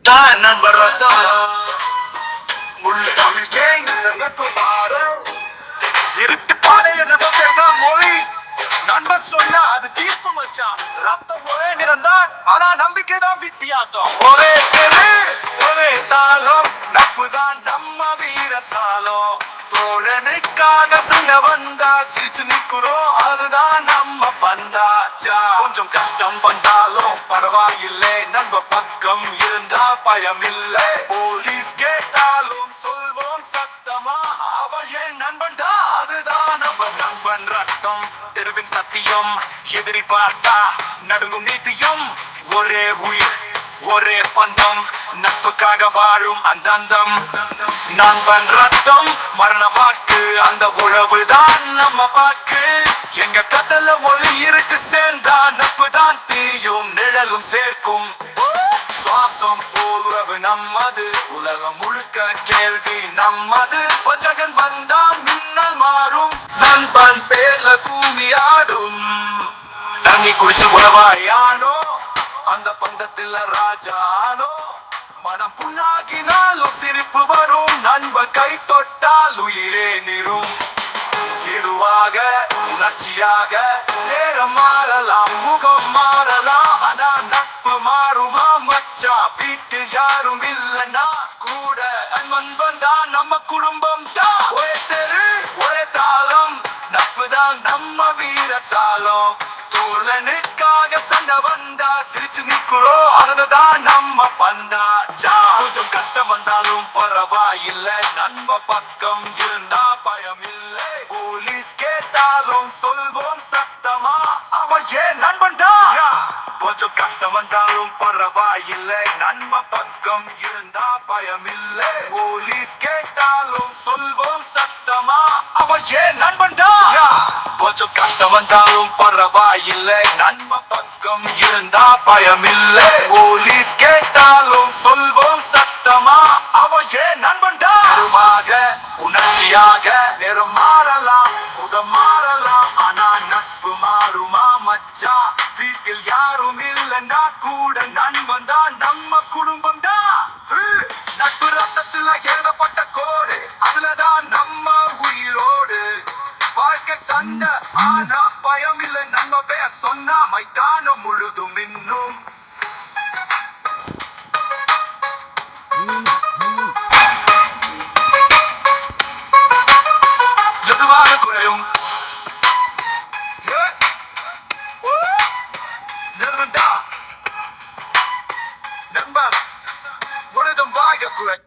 தான் நண்பர் ரத்தம் முழு தமிழ் கேங் சங்கத்து பாரு இருட்டு பாதைய நம்ம பேர்தா மொழி நண்பன் சொன்னா அது தீர்ப்பு மச்சான் ரத்தம் ஒரே நிறந்தான் ஆனா நம்பிக்கை தான் வித்தியாசம் ஒரே தெரு ஒரே தாளம் நட்புதான் நம்ம வீரசாலம் தோழனுக்காக சண்டை வந்தா சிரிச்சு நிக்கிறோம் அதுதான் நம்ம பந்தாச்சா கொஞ்சம் கஷ்டம் பண்ணாலும் பரவாயில்லை நண்ப பக்கம் இருந்தா பயம் இல்லை போலீஸ் கேட்டாலும் சொல்வோம் சத்தமா அவன் என் நண்பன்டா அதுதான் நம்ம நண்பன் ரத்தம் தெருவின் சத்தியம் எதிரி பார்த்தா நடுங்கும் நீதியம் ஒரே உயிர் ஒரே பந்தம் நட்புக்காக வாழும் அந்தந்தம் நண்பன் ரத்தம் மரண வாக்கு அந்த உறவுதான் நம்ம பாக்கு எங்க கதல ஒளி இருக்கு சேர்ந்தா நட்பு தான் தீயும் நிழலும் சேர்க்கும் சுவாசம் போல் உறவு நம்மது உலகம் முழுக்க கேள்வி நம்மது பஞ்சகன் வந்தா மின்னல் மாறும் நண்பன் பேர்ல பூமி ஆடும் தண்ணி குடிச்சு உறவாயானோ அந்த பந்தத்தில் ராஜானோ மனம் புண்ணாகினாலும் சிரிப்பு வரும் நண்பன் கை தொட்டால் உயிரே நிறும் இடுவாக உணர்ச்சியாக நேரம் மாறலாம் முகம் மாறலாம் ஆனா நட்பு மாறுமா மச்சா வீட்டில் யாரும் இல்லைன்னா கூட நண்பன் தான் நம்ம குடும்பம் தான் ஒரே தெரு ஒரே தாளம் நட்பு தான் நம்ம வீரசாலம் தோழனுக்காக சண்டை வந்தா சிரிச்சு நிக்கிறோம் அதுதான் நம்ம பந்தாச்சா கொஞ்சம் கஷ்டம் வந்தாலும் பரவாயில்லை நண்ப பக்கம் இருந்தா பயம் இல்லை போலீஸ் கேட்டாலும் சொல்வோம் சத்தமா அவன் ஏன் நண்பன்டா கொஞ்சம் கஷ்டம் வந்தாலும் பரவாயில்லை நண்ப பக்கம் இருந்தா பயம் இல்லை போலீஸ் கேட்டாலும் சொல்வோம் சத்தமா அவன் ஏன் நண்பன்டா கொஞ்சம் கஷ்டம் வந்தாலும் பரவாயில்லை நண்ப பக்கம் இருந்தா பயம் இல்லை போலீஸ் கேட்டாலும் சொல்வோம் சத்தமா அவன் ஏன் நண்பன்டா உணர்ச்சியாக நேரம் மாறலாம் முகம் மாறலாம் ஆனா நட்பு மாறுமா மச்சா வீட்டில் யாரும் இல்லைன்னா கூட நண்பன் தான் நம்ம குடும்பம் தான் நட்பு ரத்தத்துல எழுதப்பட்ட கோடு அதுலதான் நம்ம உயிரோடு வாழ்க்கை சண்டை ஆனா பயம் இல்லை நம்ம பேர் சொன்னா மைதானம் முழுதும் இன்னும் எதுவாக குறையும் நண்பன் முழுதும் வாய்க்க குறை